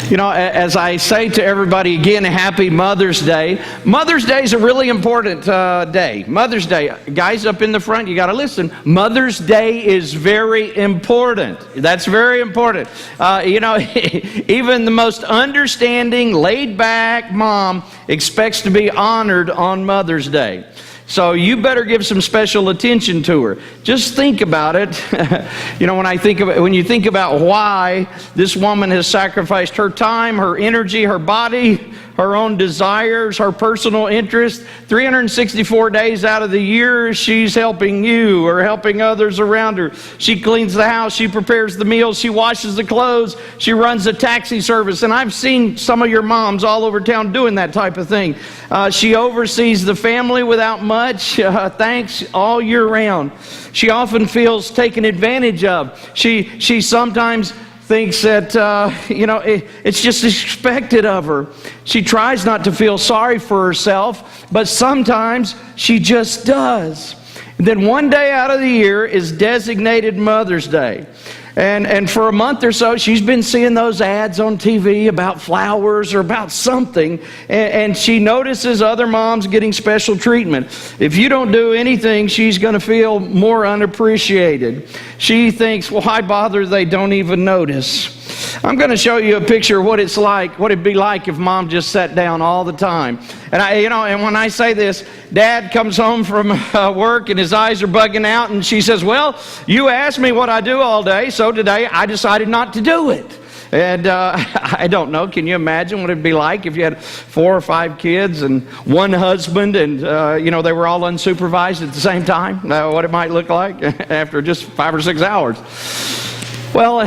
You know, as I say to everybody again, happy Mother's Day. Mother's Day is a really important day. Mother's Day. Guys up in the front, you got to listen. Mother's Day is very important. That's very important. You know, even the most understanding, laid-back mom expects to be honored on Mother's Day. So you better give some special attention to her. Just think about it. You know, when you think about why this woman has sacrificed her time, her energy, her body, her own desires, her personal interest, 364 days out of the year, she's helping you or helping others around her. She cleans the house, she prepares the meals, she washes the clothes, she runs a taxi service. And I've seen some of your moms all over town doing that type of thing. She oversees the family without much thanks all year round. She often feels taken advantage of. She sometimes thinks that, it's just expected of her. She tries not to feel sorry for herself, but sometimes she just does. And then one day out of the year is designated Mother's Day. And for a month or so, she's been seeing those ads on TV about flowers or about something, and she notices other moms getting special treatment. If you don't do anything, she's going to feel more unappreciated. She thinks, well, why bother? They don't even notice. I'm going to show you a picture of what it's like, what it'd be like if mom just sat down all the time. And and when I say this, Dad comes home from work and his eyes are bugging out, and she says, well, you asked me what I do all day, so today I decided not to do it. And I don't know, can you imagine what it'd be like if you had 4 or 5 kids and one husband and, they were all unsupervised at the same time? What it might look like after just 5 or 6 hours. Well,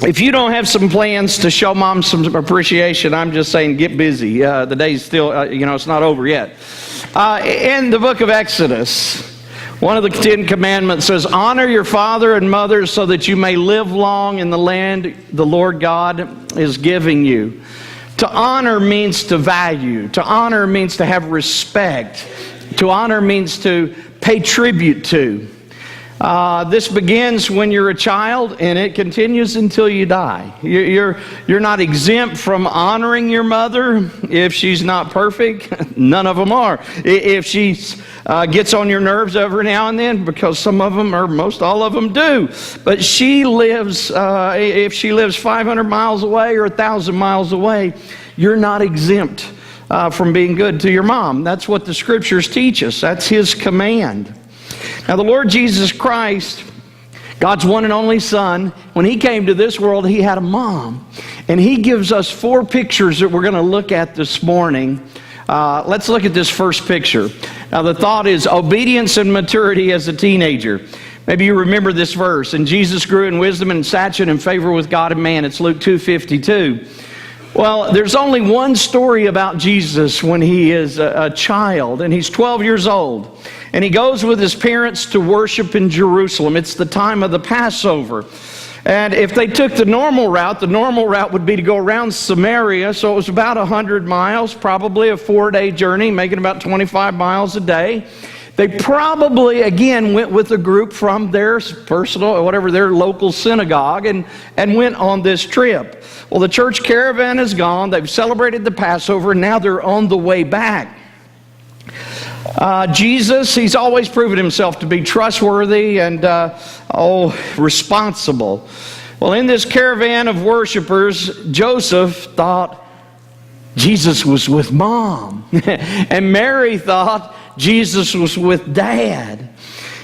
if you don't have some plans to show mom some appreciation, I'm just saying get busy. The day's still, it's not over yet. In the book of Exodus, one of the 10 commandments says, honor your father and mother so that you may live long in the land the Lord God is giving you. To honor means to value. To honor means to have respect. To honor means to pay tribute to. This begins when you're a child, and it continues until you die. You're not exempt from honoring your mother if she's not perfect. None of them are. If she gets on your nerves every now and then, because some of them, or most all of them do. But she lives, if she lives 500 miles away or 1,000 miles away, you're not exempt from being good to your mom. That's what the Scriptures teach us. That's His command. Now, the Lord Jesus Christ, God's one and only Son, when He came to this world, He had a mom. And He gives us 4 pictures that we're going to look at this morning. Let's look at this first picture. Now, the thought is obedience and maturity as a teenager. Maybe you remember this verse. And Jesus grew in wisdom and stature and in favor with God and man. It's Luke 2:52. Well, there's only one story about Jesus when He is a child, and He's 12 years old. And He goes with His parents to worship in Jerusalem. It's the time of the Passover. And if they took the normal route would be to go around Samaria. So it was about 100 miles, probably a 4-day journey, making about 25 miles a day. They probably, again, went with a group from their personal, or whatever, their local synagogue and went on this trip. Well, the church caravan is gone. They've celebrated the Passover, and now they're on the way back. Jesus, He's always proven Himself to be trustworthy and, responsible. Well, in this caravan of worshipers, Joseph thought Jesus was with Mom. And Mary thought Jesus was with Dad.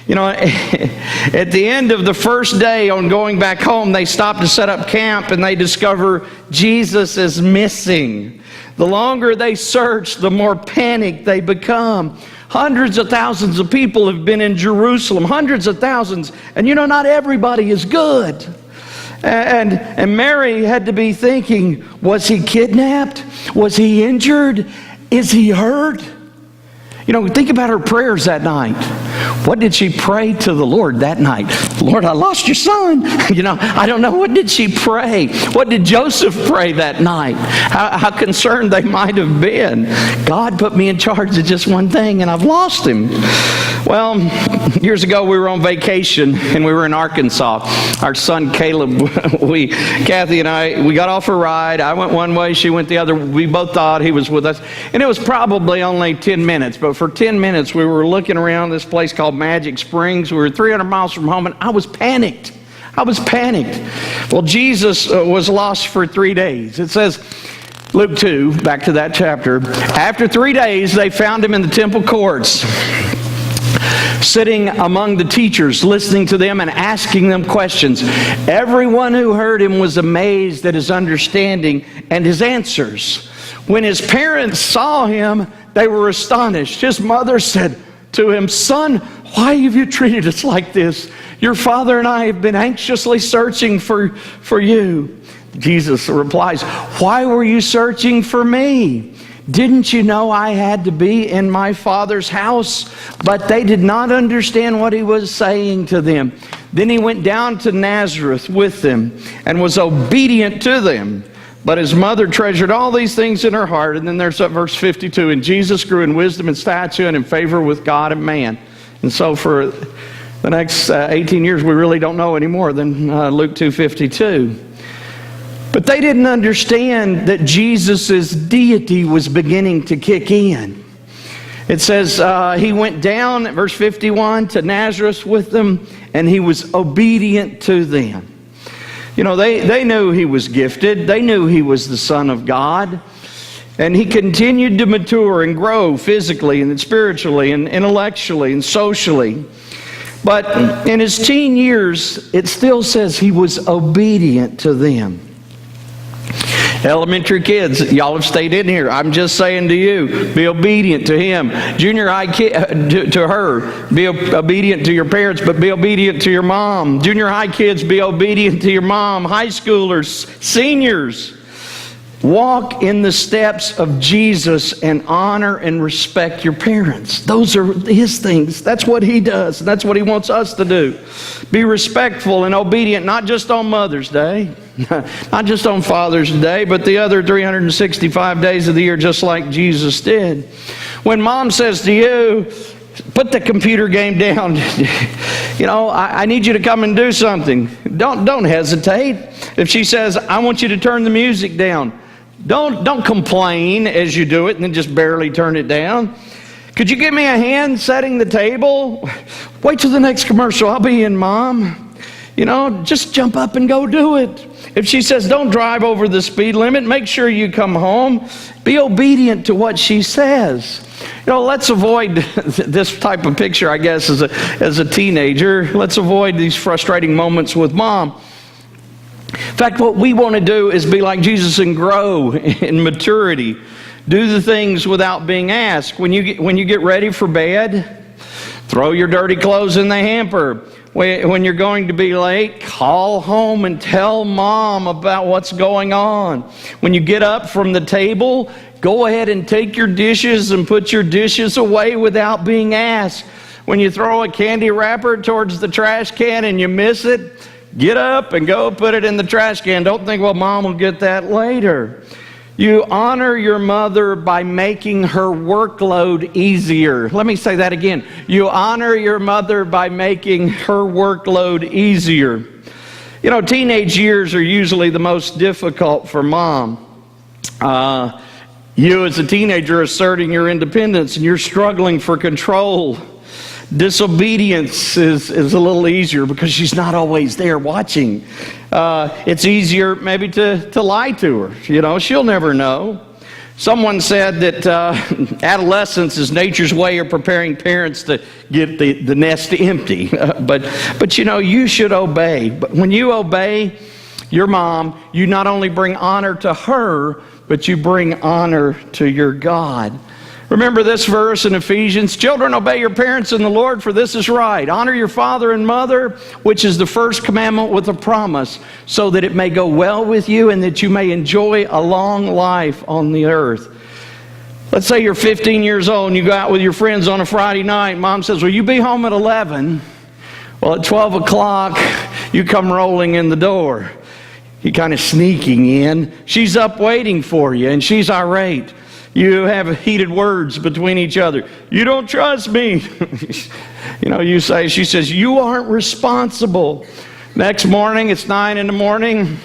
At the end of the first day on going back home, they stop to set up camp and they discover Jesus is missing. The longer they search, the more panicked they become. Hundreds of thousands of people have been in Jerusalem, hundreds of thousands, and not everybody is good. And Mary had to be thinking, was he kidnapped? Was he injured? Is he hurt? Think about her prayers that night. What did she pray to the Lord that night? Lord, I lost your son. I don't know. What did she pray? What did Joseph pray that night? How concerned they might have been. God put me in charge of just one thing, and I've lost him. Well, years ago we were on vacation, and we were in Arkansas. Our son Caleb, Kathy and I, we got off a ride. I went one way, she went the other. We both thought he was with us. And it was probably only 10 minutes. But for 10 minutes, we were looking around this place called Magic Springs. We were 300 miles from home, and I was panicked. Well, Jesus was lost for 3 days. It says, Luke 2, back to that chapter. After 3 days, they found him in the temple courts, sitting among the teachers, listening to them and asking them questions. Everyone who heard him was amazed at his understanding and his answers. When his parents saw him, they were astonished. His mother said to him, "Son, why have you treated us like this? Your father and I have been anxiously searching for you." Jesus replies, "Why were you searching for me? Didn't you know I had to be in my Father's house?" But they did not understand what he was saying to them. Then he went down to Nazareth with them and was obedient to them. But his mother treasured all these things in her heart. And then there's that verse 52. And Jesus grew in wisdom and stature and in favor with God and man. And so for the next 18 years, we really don't know any more than Luke 2:52. But they didn't understand that Jesus' deity was beginning to kick in. It says he went down, verse 51, to Nazareth with them, and he was obedient to them. They knew he was gifted. They knew he was the Son of God. And he continued to mature and grow physically and spiritually and intellectually and socially. But in his teen years, it still says he was obedient to them. Elementary kids, y'all have stayed in here. I'm just saying to you, be obedient to him. Junior high kid, to her, be obedient to your parents, but be obedient to your mom. Junior high kids, be obedient to your mom. High schoolers, seniors, walk in the steps of Jesus and honor and respect your parents. Those are his things. That's what he does. And that's what he wants us to do. Be respectful and obedient, not just on Mother's Day, not just on Father's Day, but the other 365 days of the year, just like Jesus did. When mom says to you, put the computer game down, I need you to come and do something. Don't hesitate. If she says, I want you to turn the music down, don't complain as you do it and then just barely turn it down. Could you give me a hand setting the table? Wait till the next commercial. I'll be in, Mom. Just jump up and go do it. If she says, don't drive over the speed limit, make sure you come home. Be obedient to what she says. Let's avoid this type of picture, I guess, as a teenager. Let's avoid these frustrating moments with mom. In fact, what we want to do is be like Jesus and grow in maturity. Do the things without being asked. When you get ready for bed, throw your dirty clothes in the hamper. When you're going to be late, call home and tell mom about what's going on. When you get up from the table, go ahead and take your dishes and put your dishes away without being asked. When you throw a candy wrapper towards the trash can and you miss it, get up and go put it in the trash can. Don't think, well, mom will get that later. You honor your mother by making her workload easier. Let me say that again. You honor your mother by making her workload easier. Teenage years are usually the most difficult for mom. You as a teenager are asserting your independence and you're struggling for control. Disobedience is a little easier because she's not always there watching. It's easier maybe to lie to her. She'll never know. Someone said that adolescence is nature's way of preparing parents to get the nest empty. But you should obey. But when you obey your mom, you not only bring honor to her, but you bring honor to your God. Remember this verse in Ephesians, children, obey your parents in the Lord, for this is right. Honor your father and mother, which is the first commandment with a promise, so that it may go well with you and that you may enjoy a long life on the earth. Let's say you're 15 years old and you go out with your friends on a Friday night. Mom says, will you be home at 11? Well, at 12 o'clock, you come rolling in the door. You're kind of sneaking in. She's up waiting for you, and she's irate. You have heated words between each other. You don't trust me. You say, she says, you aren't responsible. Next morning, it's 9 in the morning.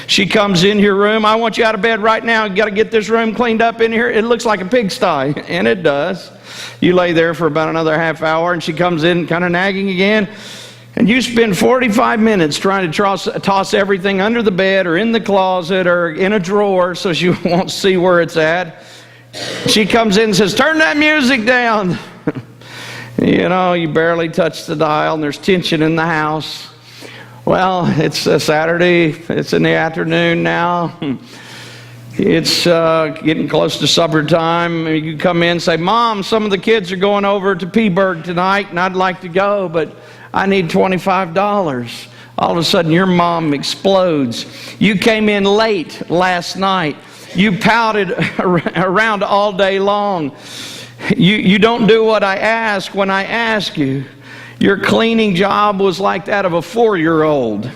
She comes in your room. I want you out of bed right now. You got to get this room cleaned up in here. It looks like a pigsty, and it does. You lay there for about another half hour, and she comes in kind of nagging again. And you spend 45 minutes trying to toss everything under the bed or in the closet or in a drawer so she won't see where it's at. She comes in and says, turn that music down. You barely touch the dial, and there's tension in the house. Well, it's a Saturday. It's in the afternoon now. It's getting close to supper time. You come in and say, Mom, some of the kids are going over to Peaburg tonight, and I'd like to go, but I need $25. All of a sudden, your mom explodes. You came in late last night. You pouted around all day long. You don't do what I ask when I ask you. Your cleaning job was like that of a 4-year-old.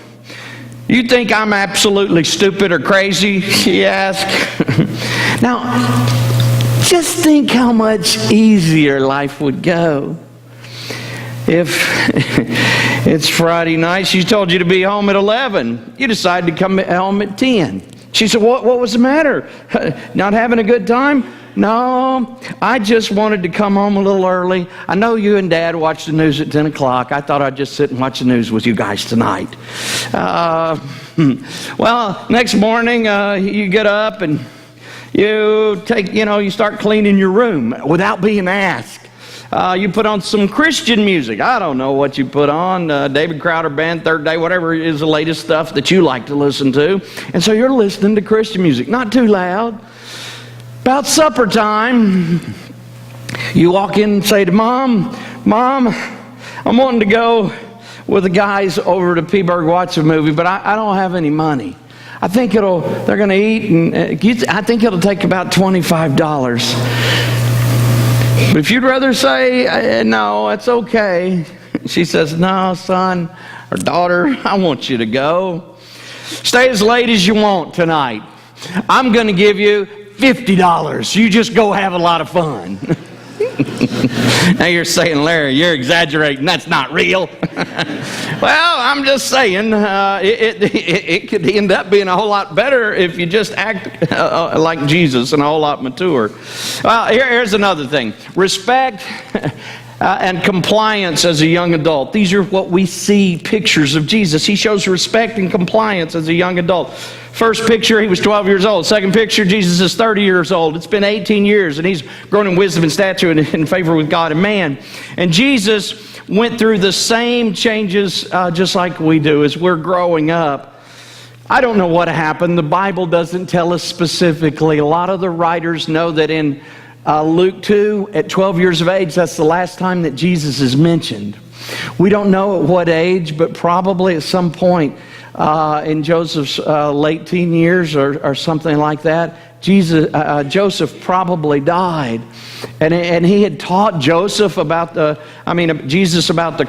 You think I'm absolutely stupid or crazy, she asked. Now, just think how much easier life would go if it's Friday night. She told you to be home at 11. You decide to come home at 10. She said, what was the matter? Not having a good time? No, I just wanted to come home a little early. I know you and Dad watch the news at 10 o'clock. I thought I'd just sit and watch the news with you guys tonight. Well, next morning you get up and you start cleaning your room without being asked. You put on some Christian music. I don't know what you put on. David Crowder Band, Third Day, whatever is the latest stuff that you like to listen to. And so you're listening to Christian music, not too loud. About supper time, you walk in and say to Mom, I'm wanting to go with the guys over to Peaburg watch a movie, but I don't have any money. I think they're going to eat, and I think it'll take about $25. But if you'd rather say, no, it's okay. She says, no, son or daughter, I want you to go. Stay as late as you want tonight. I'm going to give you $50. You just go have a lot of fun. Now you're saying, Larry, you're exaggerating. That's not real. Well, I'm just saying it could end up being a whole lot better if you just act like Jesus and a whole lot mature. Well, here's another thing. Respect and compliance as a young adult. These are what we see pictures of Jesus. He shows respect and compliance as a young adult. First picture, he was 12 years old. Second picture, Jesus is 30 years old. It's been 18 years, and he's grown in wisdom and stature and in favor with God and man. And Jesus went through the same changes just like we do as we're growing up. I don't know what happened. The Bible doesn't tell us specifically. A lot of the writers know that in Luke 2, at 12 years of age, that's the last time that Jesus is mentioned. We don't know at what age, but probably at some point in Joseph's late teen years or something like that. Joseph probably died, and he had taught Jesus about the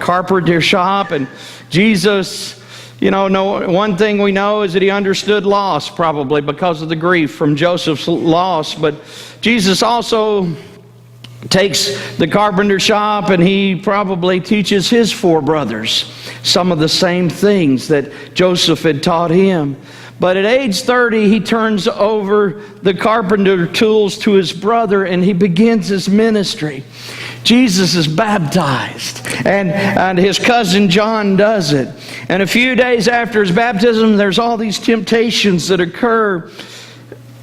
carpenter shop. And Jesus, one thing we know is that he understood loss, probably because of the grief from Joseph's loss. But Jesus also takes the carpenter shop, and he probably teaches his 4 brothers some of the same things that Joseph had taught him. But at age 30, he turns over the carpenter tools to his brother, and he begins his ministry. Jesus is baptized, and his cousin John does it. And a few days after his baptism, there's all these temptations that occur.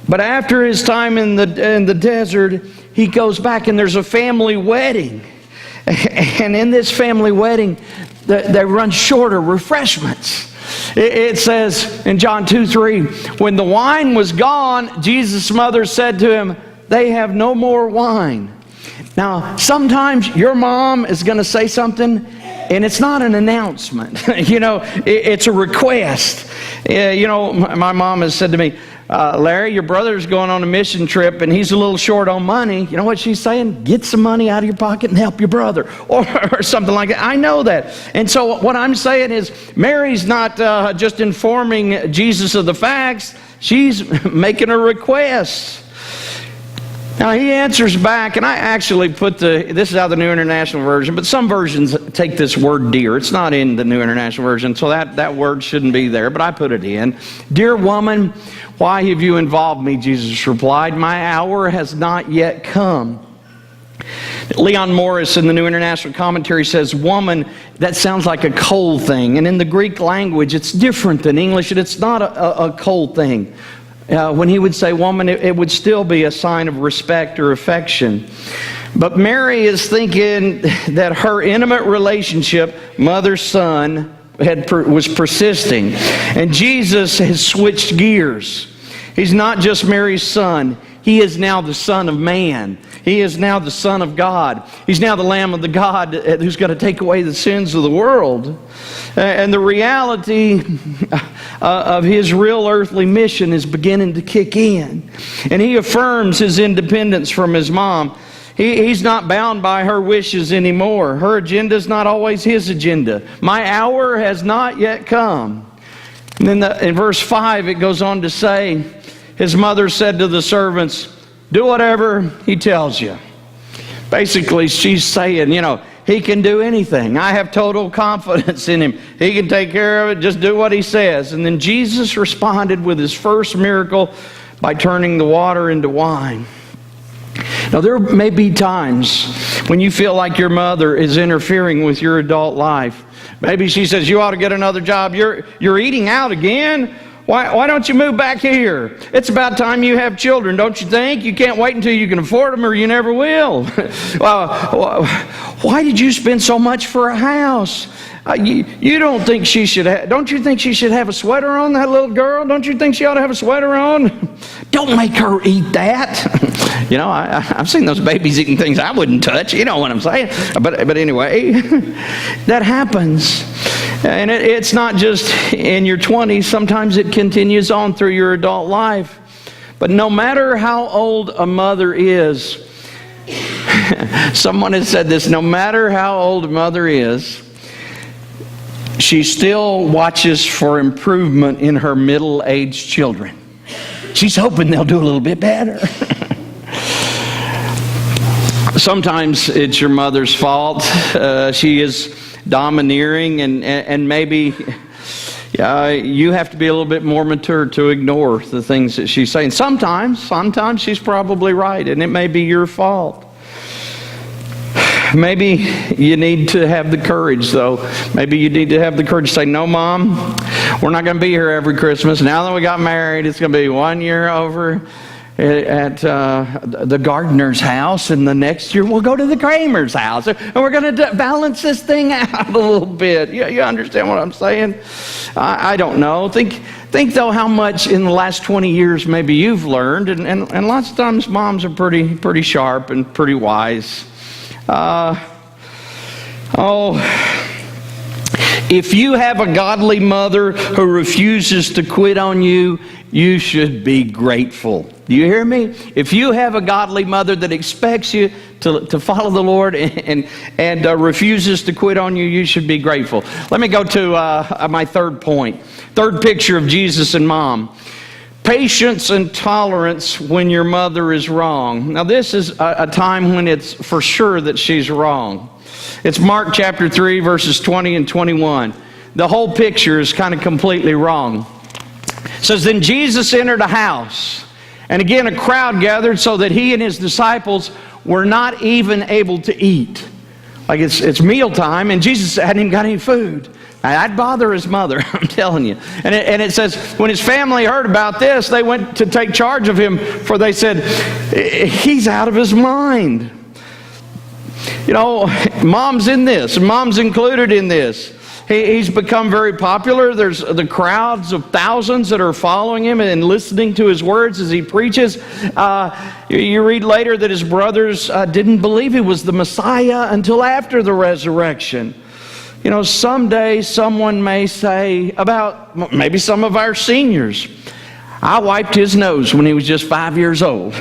But after his time in the desert, he goes back, and there's a family wedding. And in this family wedding, they run short of refreshments. It says in John 2:3, when the wine was gone, Jesus' mother said to him, they have no more wine. Now, sometimes your mom is going to say something, and it's not an announcement. It's a request. My mom has said to me, Larry, your brother's going on a mission trip and he's a little short on money. You know what she's saying? Get some money out of your pocket and help your brother, or something like that. I know that. And so what I'm saying is, Mary's not just informing Jesus of the facts. She's making a request. Now he answers back, and I actually put this is out of the New International Version, but some versions take this word dear. It's not in the New International Version, so that word shouldn't be there, but I put it in. Dear woman, why have you involved me? Jesus replied, my hour has not yet come. Leon Morris in the New International Commentary says, woman, that sounds like a cold thing. And in the Greek language, it's different than English, and it's not a cold thing. When he would say woman, it would still be a sign of respect or affection. But Mary is thinking that her intimate relationship, mother-son, was persisting. And Jesus has switched gears. He's not just Mary's son. He is now the Son of Man. He is now the Son of God. He's now the Lamb of the God who's going to take away the sins of the world. And the reality of his real earthly mission is beginning to kick in. And he affirms his independence from his mom. He's not bound by her wishes anymore. Her agenda is not always his agenda. My hour has not yet come. And then in verse 5 it goes on to say, his mother said to the servants, do whatever he tells you. Basically, she's saying, he can do anything. I have total confidence in him. He can take care of it. Just do what he says. And then Jesus responded with his first miracle by turning the water into wine. Now, there may be times when you feel like your mother is interfering with your adult life. Maybe she says, you ought to get another job. You're eating out again? Why don't you move back here? It's about time you have children, don't you think? You can't wait until you can afford them or you never will. Why did you spend so much for a house? You don't think she should don't you think she should have a sweater on, that little girl? Don't you think she ought to have a sweater on? Don't make her eat that. I've seen those babies eating things I wouldn't touch. You know what I'm saying? But anyway, that happens. And it's not just in your 20s. Sometimes it continues on through your adult life. But no matter how old a mother is, someone has said this, no matter how old a mother is, she still watches for improvement in her middle-aged children. She's hoping they'll do a little bit better. Sometimes it's your mother's fault. She is domineering, and maybe you have to be a little bit more mature to ignore the things that she's saying. Sometimes she's probably right, and it may be your fault. Maybe you need to have the courage, though. Maybe you need to have the courage to say, no, Mom, we're not going to be here every Christmas. Now that we got married, it's going to be 1 year over at the gardener's house, and the next year we'll go to the Kramer's house, and we're going to balance this thing out a little bit. You understand what I'm saying? I don't know. Think though how much in the last 20 years maybe you've learned, and lots of times moms are pretty sharp and pretty wise. If you have a godly mother who refuses to quit on you, you should be grateful. Do you hear me? If you have a godly mother that expects you to follow the Lord and refuses to quit on you, you should be grateful. Let me go to my third point. Third picture of Jesus and Mom. Patience and tolerance when your mother is wrong. Now this is a time when it's for sure that she's wrong. It's Mark chapter 3 verses 20 and 21. The whole picture is kind of completely wrong. It says, then Jesus entered a house, and again a crowd gathered so that he and his disciples were not even able to eat. Like it's mealtime, and Jesus hadn't even got any food. I'd bother his mother, I'm telling you. And it says, when his family heard about this, they went to take charge of him, for they said, he's out of his mind. Mom's in this, mom's included in this. He's become very popular. There's the crowds of thousands that are following him and listening to his words as he preaches. You read later that his brothers didn't believe he was the Messiah until after the resurrection. Someday someone may say about maybe some of our seniors, I wiped his nose when he was just 5 years old.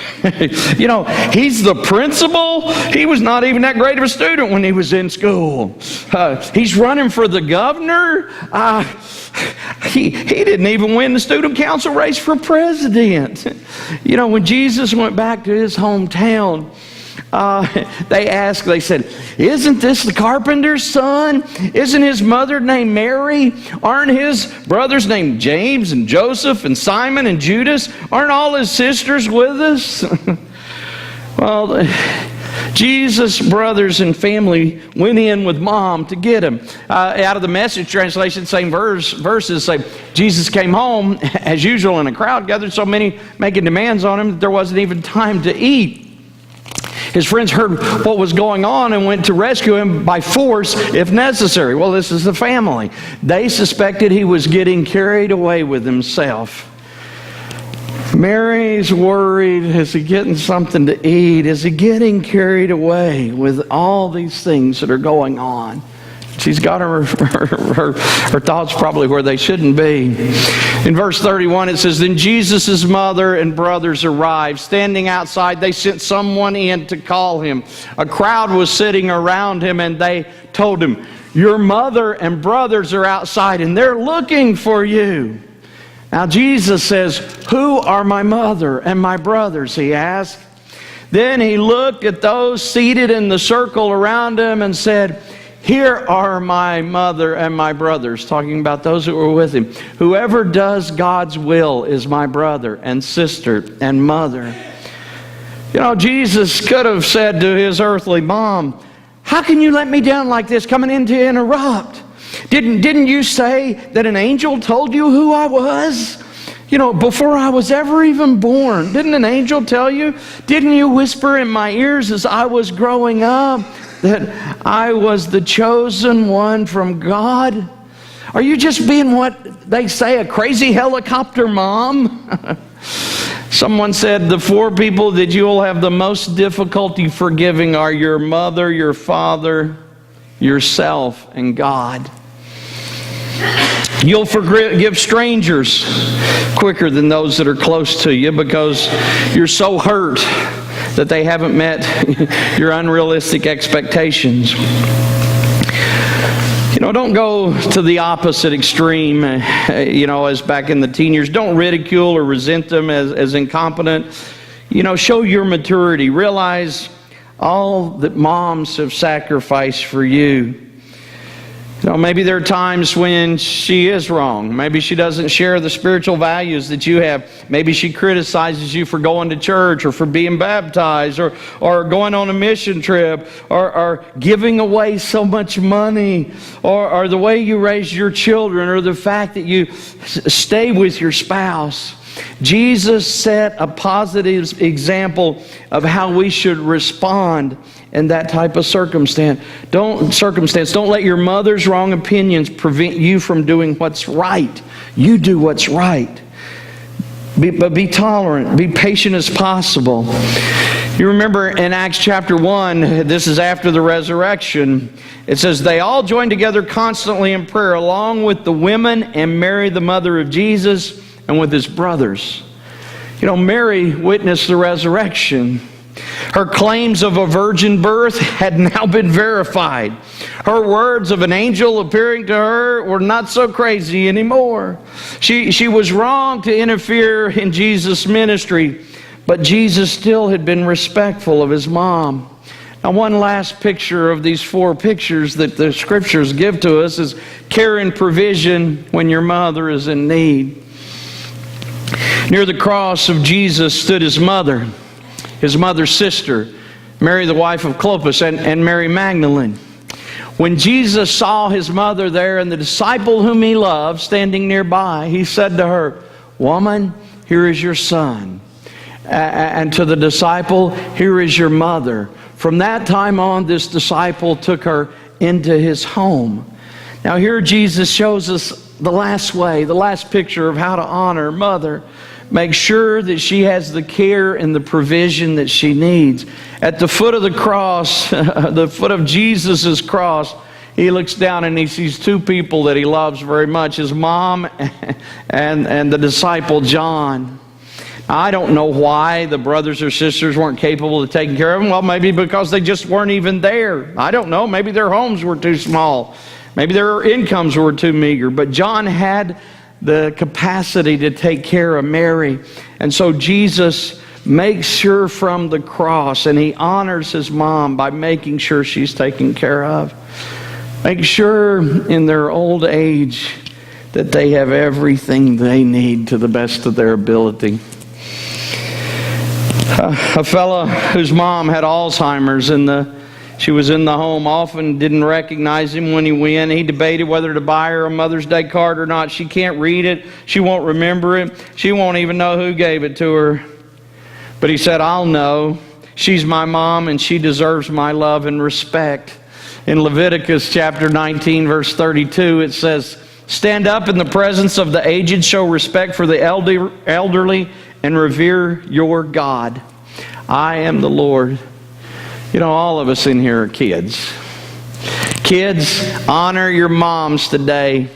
You know, he's the principal. He was not even that great of a student when he was in school. He's running for the governor. He didn't even win the student council race for president. You know, when Jesus went back to his hometown, they said, isn't this the carpenter's son? Isn't his mother named Mary? Aren't his brothers named James and Joseph and Simon and Judas? Aren't all his sisters with us? Well, Jesus' brothers and family went in with mom to get him. Out of the Message translation, same verses say, Jesus came home, as usual, and a crowd gathered, so many making demands on him that there wasn't even time to eat. His friends heard what was going on and went to rescue him by force if necessary. Well, this is the family. They suspected he was getting carried away with himself. Mary's worried, is he getting something to eat? Is he getting carried away with all these things that are going on? She's got her thoughts probably where they shouldn't be. In verse 31 it says, then Jesus' mother and brothers arrived. Standing outside, they sent someone in to call him. A crowd was sitting around him, and they told him, your mother and brothers are outside and they're looking for you. Now Jesus says, who are my mother and my brothers? He asked. Then he looked at those seated in the circle around him and said, here are my mother and my brothers, talking about those who were with him. Whoever does God's will is my brother and sister and mother. You know, Jesus could have said to his earthly mom, how can you let me down like this, coming in to interrupt? Didn't you say that an angel told you who I was? You know, before I was ever even born, didn't an angel tell you? Didn't you whisper in my ears as I was growing up that I was the chosen one from God? Are you just being what they say, a crazy helicopter mom? Someone said the four people that you will have the most difficulty forgiving are your mother, your father, yourself, and God. You'll forgive strangers quicker than those that are close to you because you're so hurt that they haven't met your unrealistic expectations. You know, don't go to the opposite extreme, as back in the teen years. Don't ridicule or resent them as incompetent. You know, show your maturity. Realize all that moms have sacrificed for you. You know, maybe there are times when she is wrong. Maybe she doesn't share the spiritual values that you have. Maybe she criticizes you for going to church or for being baptized or going on a mission trip or giving away so much money or the way you raise your children or the fact that you stay with your spouse. Jesus set a positive example of how we should respond in that type of circumstance. Don't let your mother's wrong opinions prevent you from doing what's right. You do what's right. But be tolerant. Be patient as possible. You remember in Acts chapter 1, this is after the resurrection, it says, they all joined together constantly in prayer along with the women and Mary, the mother of Jesus, and with his brothers. You know, Mary witnessed the resurrection. Her claims of a virgin birth had now been verified. Her words of an angel appearing to her were not so crazy anymore. She was wrong to interfere in Jesus' ministry, but Jesus still had been respectful of his mom. Now, one last picture of these four pictures that the scriptures give to us is care and provision when your mother is in need. Near the cross of Jesus stood his mother's sister, Mary the wife of Clopas, and Mary Magdalene. When Jesus saw his mother there and the disciple whom he loved standing nearby, he said to her, woman, here is your son. And to the disciple, here is your mother. From that time on, this disciple took her into his home. Now here Jesus shows us the last picture of how to honor mother. Make sure that she has the care and the provision that she needs. At the foot of the cross, the foot of Jesus' cross, he looks down and he sees two people that he loves very much, his mom and the disciple John. I don't know why the brothers or sisters weren't capable of taking care of him. Well, maybe because they just weren't even there. I don't know. Maybe their homes were too small. Maybe their incomes were too meager. But John had the capacity to take care of Mary. And so Jesus makes sure from the cross, and he honors his mom by making sure she's taken care of. Make sure in their old age that they have everything they need to the best of their ability. A fella whose mom had Alzheimer's and she was in the home, often didn't recognize him when he went. He debated whether to buy her a Mother's Day card or not. She can't read it. She won't remember it. She won't even know who gave it to her. But he said, I'll know. She's my mom and she deserves my love and respect. In Leviticus chapter 19, verse 32, it says, stand up in the presence of the aged, show respect for the elderly, and revere your God. I am the Lord. You know, all of us in here are kids. Kids, honor your moms today.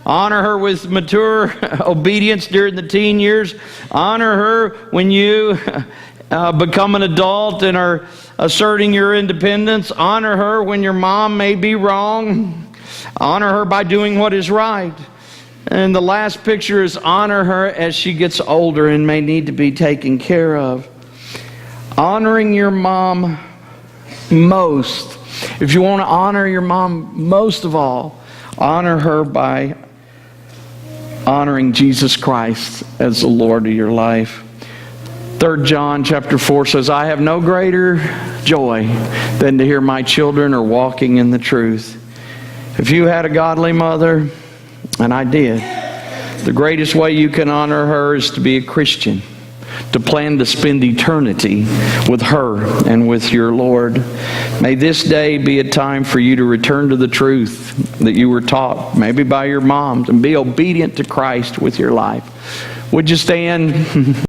Honor her with mature obedience during the teen years. Honor her when you become an adult and are asserting your independence. Honor her when your mom may be wrong. Honor her by doing what is right. And the last picture is honor her as she gets older and may need to be taken care of. Honoring your mom most. If you want to honor your mom most of all, honor her by honoring Jesus Christ as the Lord of your life. 3 John chapter 4 says, I have no greater joy than to hear my children are walking in the truth. If you had a godly mother, and I did, the greatest way you can honor her is to be a Christian, to plan to spend eternity with her and with your Lord. May this day be a time for you to return to the truth that you were taught, maybe by your moms, and be obedient to Christ with your life. Would you stand?